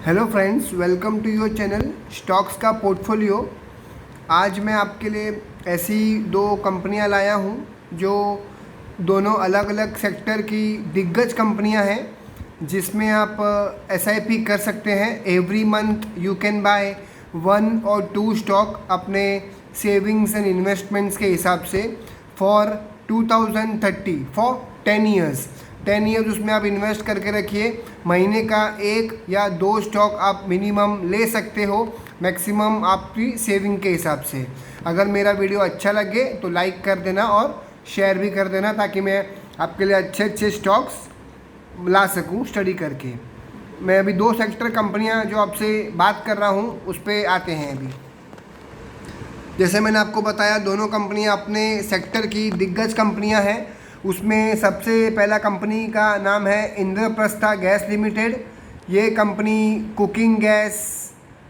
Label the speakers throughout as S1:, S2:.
S1: Hello friends, welcome to your channel stocks का portfolio. आज मैं आपके लिए ऐसी दो कंपनियां लाया हूं जो दोनों अलग अलग सेक्टर की दिग्गज कंपनियां हैं, जिसमें आप एसआईपी कर सकते हैं। Every month you can buy 1 और 2 स्टॉक अपने सेविंग्स एंड इन्वेस्टमेंट्स के हिसाब से फॉर 2030 फॉर 10 ईयर्स उसमें आप इन्वेस्ट करके रखिए। महीने का 1 या 2 स्टॉक आप मिनिमम ले सकते हो, मैक्सिमम आपकी सेविंग के हिसाब से। अगर मेरा वीडियो अच्छा लगे तो लाइक कर देना और शेयर भी कर देना, ताकि मैं आपके लिए अच्छे अच्छे स्टॉक्स ला सकूं स्टडी करके। मैं अभी 2 सेक्टर कंपनियां जो आपसे बात कर रहा हूं उस पर आते हैं। अभी जैसे मैंने आपको बताया, दोनों कंपनियां अपने सेक्टर की दिग्गज कंपनियां हैं। उसमें सबसे पहला कंपनी का नाम है इंद्रप्रस्था गैस लिमिटेड। ये कंपनी कुकिंग गैस,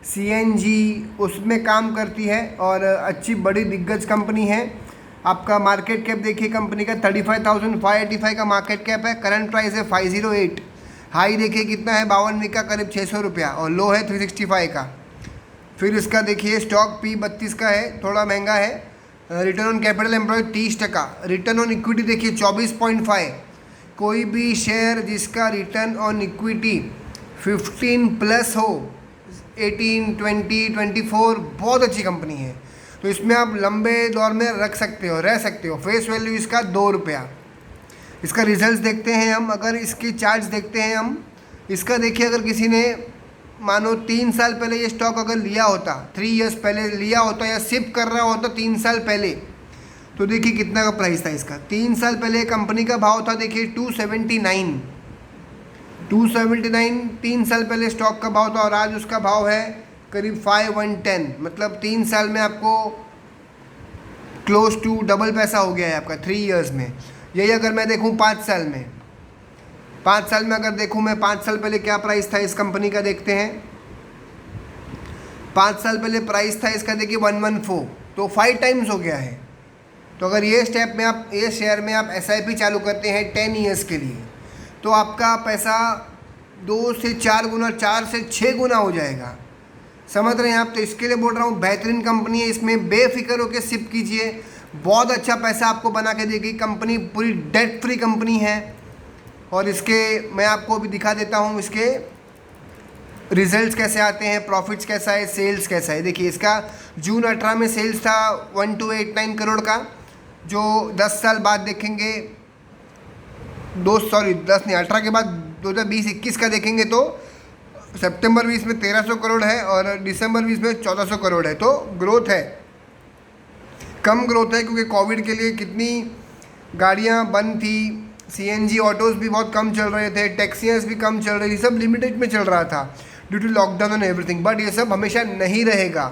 S1: सीएनजी उसमें काम करती है और अच्छी बड़ी दिग्गज कंपनी है। आपका मार्केट कैप देखिए कंपनी का 35,585 का मार्केट कैप है। करंट प्राइस है 508। हाई देखिए कितना है 52 का, करीब 600 रुपया, और लो है 365 का। फिर इसका देखिए स्टॉक P32 का है, थोड़ा महंगा है। Return on capital employ 30%। Return on equity देखिए 24.5। कोई भी शेयर जिसका रिटर्न ऑन इक्विटी 15 प्लस हो, 18, 20, 24, बहुत अच्छी कंपनी है। तो इसमें आप लंबे दौर में रख सकते हो, रह सकते हो। फेस वैल्यू इसका 2 रुपया। इसका रिजल्ट्स देखते हैं हम। अगर इसकी चार्ट्स देखते हैं हम, इसका देखिए, अगर किसी ने मानो 3 साल पहले ये स्टॉक अगर लिया होता, 3 इयर्स पहले लिया होता या सिप कर रहा होता 3 साल पहले, तो देखिए कितना का प्राइस था इसका। 3 साल पहले कंपनी का भाव था देखिए 279। 3 साल पहले स्टॉक का भाव था, और आज उसका भाव है करीब 5110। मतलब 3 साल में आपको क्लोज टू डबल पैसा हो गया है आपका 3 इयर्स में। यही अगर मैं देखूँ 5 साल में, 5 साल में अगर देखूं मैं, 5 साल पहले क्या प्राइस था इस कंपनी का देखते हैं। 5 साल पहले प्राइस था इसका देखिए 114, तो 5 टाइम्स हो गया है। तो अगर ये स्टेप में आप, ये शेयर में आप एसआईपी चालू करते हैं 10 ईयर्स के लिए, तो आपका पैसा 2 से 4 गुना, 4 से 6 गुना हो जाएगा। समझ रहे हैं आप? तो इसके लिए बोल रहा हूँ, बेहतरीन कंपनी है, इसमें बेफिक्र होकर सिप कीजिए। बहुत अच्छा पैसा आपको बना के देगी कंपनी, पूरी डेट फ्री कंपनी है। और इसके मैं आपको अभी दिखा देता हूँ इसके रिजल्ट्स कैसे आते हैं, प्रॉफिट्स कैसा है, सेल्स कैसा है। देखिए इसका जून 18 में सेल्स था 1289 करोड़ का, जो 10 साल बाद देखेंगे, 10 नहीं 18 के बाद 2020-21 का देखेंगे तो सितंबर 20 में 1300 करोड़ है और दिसंबर 20 में 1400 करोड़ है। तो ग्रोथ है, कम ग्रोथ है, क्योंकि कोविड के लिए कितनी गाड़ियाँ बंद थी, सीएनजी ऑटोज़ भी बहुत कम चल रहे थे, टैक्सियाँ भी कम चल रही थी, सब लिमिटेड में चल रहा था due to lockdown and everything. But ये सब हमेशा नहीं रहेगा।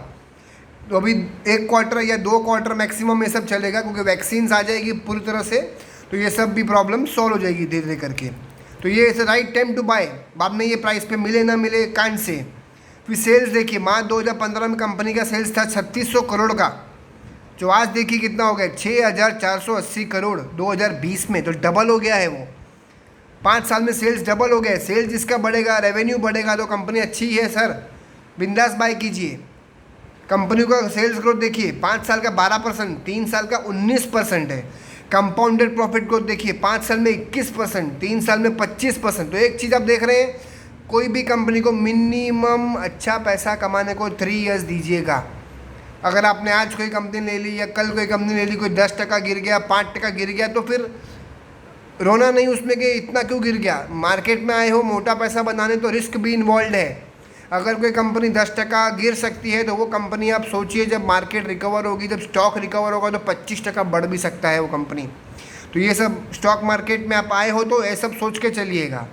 S1: तो अभी 1 क्वार्टर या 2 क्वार्टर मैक्सिमम ये सब चलेगा, क्योंकि वैक्सीन्स आ जाएगी पूरी तरह से, तो ये सब भी प्रॉब्लम सॉल्व हो जाएगी धीरे धीरे करके। तो ये इस राइट टाइम टू बाय। बाद में ये प्राइस पे मिले ना मिले कांट से। फिर सेल्स देखिए, मार्च 2015 में कंपनी का सेल्स था 3600 करोड़ का, जो आज देखिए कितना हो गया 6480 करोड़ 2020 में। तो डबल हो गया है वो। 5 साल में सेल्स डबल हो गए। सेल्स जिसका बढ़ेगा, रेवेन्यू बढ़ेगा, तो कंपनी अच्छी है सर, बिंदास बाय कीजिए। कंपनी का सेल्स ग्रोथ देखिए, 5 साल का 12%, 3 साल का 19% है। कंपाउंडेड प्रॉफिट ग्रोथ देखिए, 5 साल में 21%, 3 साल में 25%। तो एक चीज़ आप देख रहे हैं, कोई भी कंपनी को मिनिमम अच्छा पैसा कमाने को 3 ईयर्स दीजिएगा। अगर आपने आज कोई कंपनी ले ली या कल कोई कंपनी ले ली, कोई 10% गिर गया, 5% गिर गया, तो फिर रोना नहीं उसमें कि इतना क्यों गिर गया। मार्केट में आए हो मोटा पैसा बनाने, तो रिस्क भी इन्वॉल्व है। अगर कोई कंपनी 10% गिर सकती है, तो वो कंपनी आप सोचिए, जब मार्केट रिकवर होगी, जब स्टॉक रिकवर होगा, तो 25% बढ़ भी सकता है वो कंपनी। तो ये सब स्टॉक मार्केट में आप आए हो तो ये सब सोच के चलिएगा।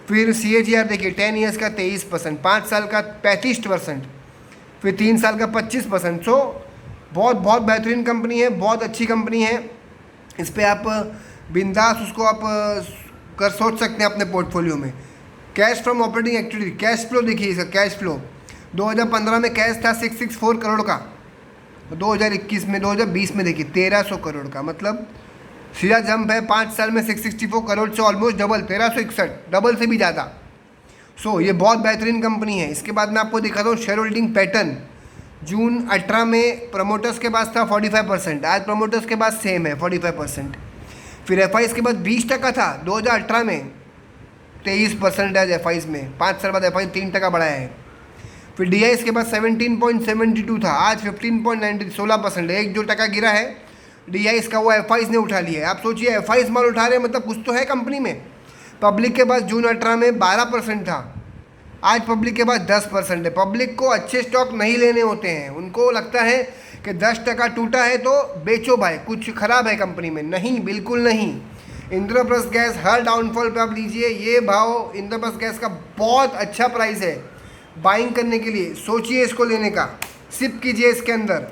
S1: फिर CAGR देखिए, 10 ईयर्स का 23%, 5 साल का 35%, फिर 3 साल का 25%। सो बहुत बहुत बेहतरीन कंपनी है, बहुत अच्छी कंपनी है। इस पर आप बिंदास उसको आप कर सोच सकते हैं अपने पोर्टफोलियो में। Cash from operating activity, cash flow देखिए इसका। कैश फ्लो 2015 में कैश था 664 करोड़ का, 2021 में 2020 में देखिए 1300 करोड़ का। मतलब सीधा जंप है 5 साल में 664 करोड़ से ऑलमोस्ट डबल, 1361, डबल से भी ज़्यादा। सो ये बहुत बेहतरीन कंपनी है। इसके बाद मैं आपको दिखाता हूँ शेयर होल्डिंग पैटर्न। जून 18 में प्रमोटर्स के पास था 45%, आज प्रमोटर्स के पास सेम है 45%। फिर एफ के बाद 20% था 2018 में, 23% आज एफ में, 5 साल बाद एफ 3% बढ़ाया है। फिर डी के बाद 17.72 था, आज 15.90, 16%, 1-2% गिरा है डी का, वो एफ ने उठा लिया है। आप सोचिए एफ माल उठा रहे हैं, मतलब कुछ तो है कंपनी में। पब्लिक के पास जून 18 में 12% था, आज पब्लिक के पास 10% है। पब्लिक को अच्छे स्टॉक नहीं लेने होते हैं, उनको लगता है कि 10% टूटा है तो बेचो भाई, कुछ ख़राब है कंपनी में। नहीं, बिल्कुल नहीं। इंद्रप्रस्थ गैस हर डाउनफॉल पे आप लीजिए, ये भाव इंद्रप्रस्थ गैस का बहुत अच्छा प्राइस है बाइंग करने के लिए। सोचिए इसको लेने का, सिप कीजिए इसके अंदर,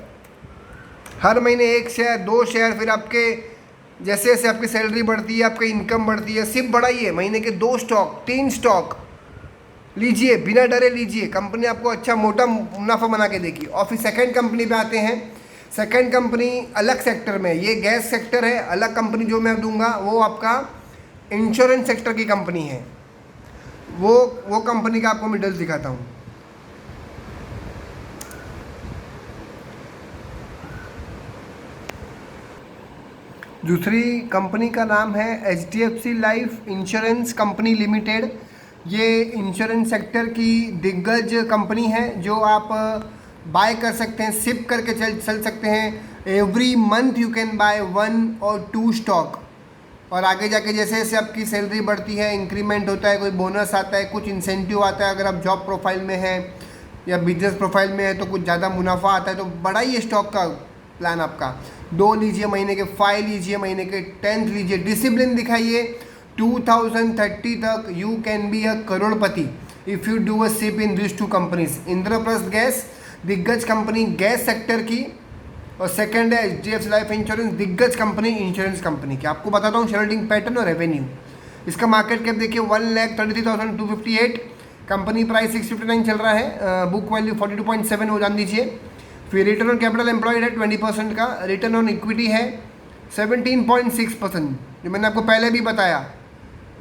S1: हर महीने 1 शेयर 2 शेयर, फिर आपके जैसे जैसे आपकी सैलरी बढ़ती है, आपकी इनकम बढ़ती है, सिप बढ़ाइए, महीने के 2 स्टॉक 3 स्टॉक लीजिए, बिना डरे लीजिए। कंपनी आपको अच्छा मोटा मुनाफा बना के देगी। और फिर सेकंड कंपनी पे आते हैं। सेकंड कंपनी अलग सेक्टर में, ये गैस सेक्टर है। अलग कंपनी जो मैं दूंगा वो आपका इंश्योरेंस सेक्टर की कंपनी है। वो कंपनी का आपको मैं डिटेल्स दिखाता हूँ। दूसरी कंपनी का नाम है HDFC life insurance company limited. ये इंश्योरेंस सेक्टर की दिग्गज कंपनी है जो आप बाय कर सकते हैं, सिप करके चल सकते हैं। Every month you can buy 1 और 2 स्टॉक। और आगे जाके जैसे जैसे आपकी सैलरी बढ़ती है, इंक्रीमेंट होता है, कोई बोनस आता है, कुछ इंसेंटिव आता है, अगर आप जॉब प्रोफाइल में हैं या बिजनेस प्रोफाइल में है तो कुछ ज़्यादा मुनाफा आता है, तो बढ़ाइए स्टॉक का प्लान आपका। 2 लीजिए महीने के, 5 लीजिए महीने के, 10 लीजिए। डिसिप्लिन दिखाइए। 2030 तक यू कैन बी अ करोड़पति if you do a SIP in this 2 companies. Indraprastha gas दिग्गज कंपनी गैस सेक्टर की, और सेकंड है HDFC लाइफ इंश्योरेंस दिग्गज कंपनी इंश्योरेंस कंपनी की। आपको बताता हूँ शेयर होल्डिंग पैटर्न और रेवेन्यू। इसका मार्केट कैप देखिए 1,33,258, कंपनी प्राइस 659 चल रहा है, बुक वैल्यू 42.7 हो जान दीजिए। फिर रिटर्न ऑन कैपिटल एम्प्लॉयड है 20% का, रिटर्न ऑन इक्विटी है 17.6%, जो मैंने आपको पहले भी बताया।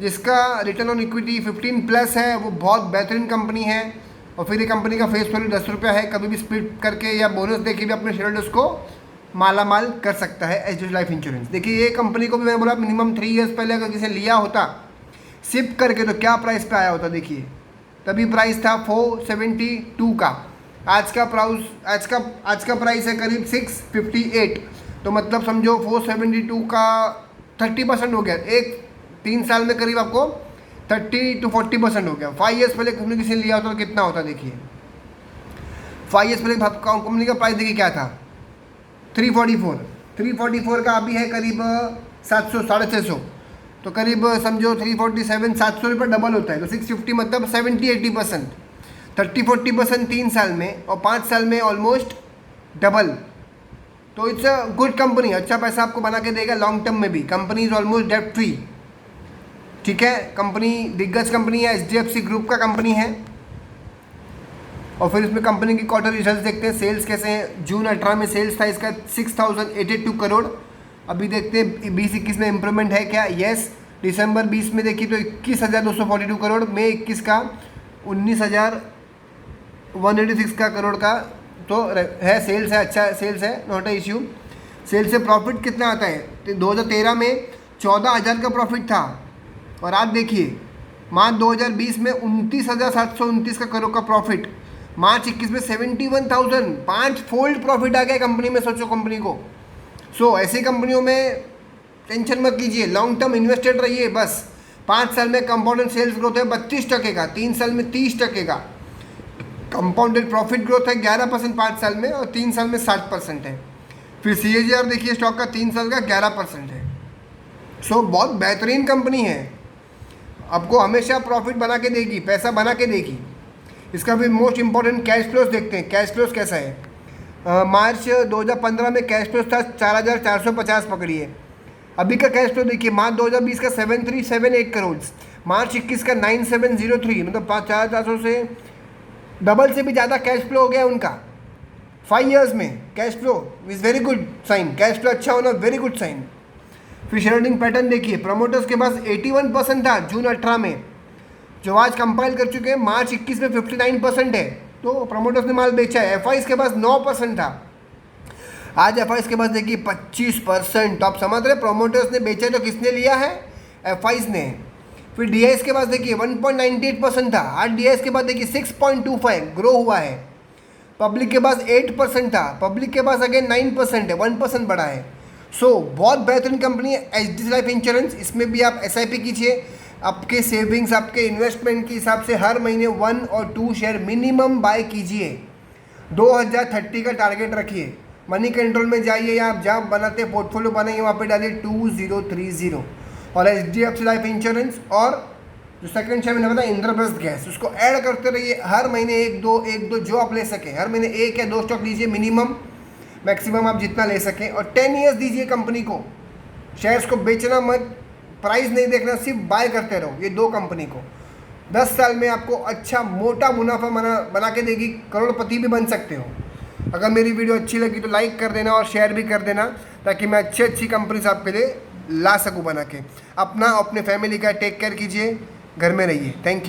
S1: जिसका रिटर्न ऑन इक्विटी 15+ है वो बहुत बेहतरीन कंपनी है। और फिर ये कंपनी का फेस वैल्यू 10 रुपया है, कभी भी स्प्लिट करके या बोनस देके भी अपने शेयर होल्डर्स को माला माल कर सकता है HDFC लाइफ इंश्योरेंस। देखिए ये कंपनी को भी मैं बोला मिनिमम 3 इयर्स पहले अगर किसी लिया होता सिप करके तो क्या प्राइस पे आया होता। देखिए तभी प्राइस था 472 का, आज का प्राइस है करीब 658, तो मतलब समझो 472 का 30% हो गया। 3 साल में करीब आपको 30 to 40% हो गया। 5 इयर्स पहले कंपनी किसी ने लिया होता तो कितना होता देखिए। 5 इयर्स पहले कंपनी का प्राइस देखिए क्या था, 344 का अभी है करीब 700 650, तो करीब समझो 347 700 रुपये डबल होता है, तो 650 मतलब 70-80%, 30-40% 3 साल में, और 5 साल में ऑलमोस्ट डबल। तो इट्स अ गुड कंपनी, अच्छा पैसा आपको बना के देगा लॉन्ग टर्म में भी। Company is almost debt free, ठीक है। कंपनी दिग्गज कंपनी है, HDFC ग्रुप का कंपनी है। और फिर इसमें कंपनी की क्वार्टर रिजल्ट देखते हैं, सेल्स कैसे हैं। जून 18 में सेल्स था इसका 6,082 करोड़। अभी देखते हैं 20-21 में इम्प्रूवमेंट है क्या, यस। दिसंबर 20 में देखिए तो 21,242 करोड़, मई 21 का 19,186 का करोड़ का तो है। सेल्स है, अच्छा सेल्स है, नॉट अ इश्यू। सेल्स से प्रॉफिट कितना आता है, 2013 में 14,000 का प्रॉफिट था, और आप देखिए मार्च 2020 में 29,729 का करोड़ का प्रॉफिट, मार्च 21 में 71,000, 5 फोल्ड प्रॉफिट आ गया कंपनी में। सोचो कंपनी को। सो ऐसी कंपनियों में टेंशन मत लीजिए, लॉन्ग टर्म इन्वेस्टेड रहिए बस। 5 साल में कंपाउंडेड सेल्स ग्रोथ है 32% का, 3 साल में 30% का। कंपाउंडेड प्रॉफिट ग्रोथ है 11% 5 साल में, और 3 साल में 60% है। फिर CAGR देखिए स्टॉक का 3 साल का 11% है। सो बहुत बेहतरीन कंपनी है, आपको हमेशा प्रॉफिट बना के देगी, पैसा बना के देगी। इसका भी मोस्ट इंपॉर्टेंट कैश फ्लोज देखते हैं, कैश फ्लोज कैसा है। मार्च 2015 में कैश फ्लोज था 4,450 पकड़िए। अभी का कैश फ्लो देखिए, मार्च 2020 का 7,378 करोड़, मार्च 21 का 9,703, मतलब 4,400 से डबल से भी ज़्यादा कैश फ्लो हो गया उनका 5 इयर्स में। Cash flow is very good sign, cash flow अच्छा होना वेरी गुड साइन। फिर शेयर होल्डिंग पैटर्न देखिए, प्रमोटर्स के पास 81% था जून 18 में, जो आज कंपाइल कर चुके हैं मार्च 21 में 59% है, तो प्रमोटर्स ने माल बेचा है। एफआईज के पास 9% था, आज एफआईज के पास देखिए 25%। तो आप समझ रहे प्रमोटर्स ने बेचा है तो किसने लिया है, एफआईज ने। फिर डीआईएस के पास देखिए 1.98% था, आज डीआईएस के पास देखिए 6.25 ग्रो हुआ है। पब्लिक के पास 8% था, पब्लिक के पास अगेन 9% है, 1% बढ़ा है। सो बहुत बेहतरीन कंपनी है एचडीएफसी लाइफ इंश्योरेंस। इसमें भी आप एसआईपी कीजिए, आपके सेविंग्स आपके इन्वेस्टमेंट के हिसाब से हर महीने 1 और 2 शेयर मिनिमम बाय कीजिए। 2030 का टारगेट रखिए। मनी कंट्रोल में जाइए या आप जहाँ बनाते हैं पोर्टफोलियो बनाइए वहाँ पे डालिए 2030 और एचडीएफसी लाइफ इंश्योरेंस। और जो सेकंड शेयर मैंने बताया इंद्रप्रस्थ गैस, उसको ऐड करते रहिए हर महीने एक दो जो आप ले सकें, हर महीने 1 या 2 स्टॉक लीजिए मिनिमम, मैक्सिमम आप जितना ले सकें। और 10 ईयर्स दीजिए कंपनी को, शेयर्स को बेचना मत, प्राइस नहीं देखना, सिर्फ बाय करते रहो ये 2 कंपनी को। 10 साल में आपको अच्छा मोटा मुनाफा बना के देगी, करोड़पति भी बन सकते हो। अगर मेरी वीडियो अच्छी लगी तो लाइक कर देना और शेयर भी कर देना, ताकि मैं अच्छी कंपनीज आपके लिए ला सकूँ बना के। अपना अपने फैमिली का टेक केयर कीजिए, घर में रहिए। Thank you.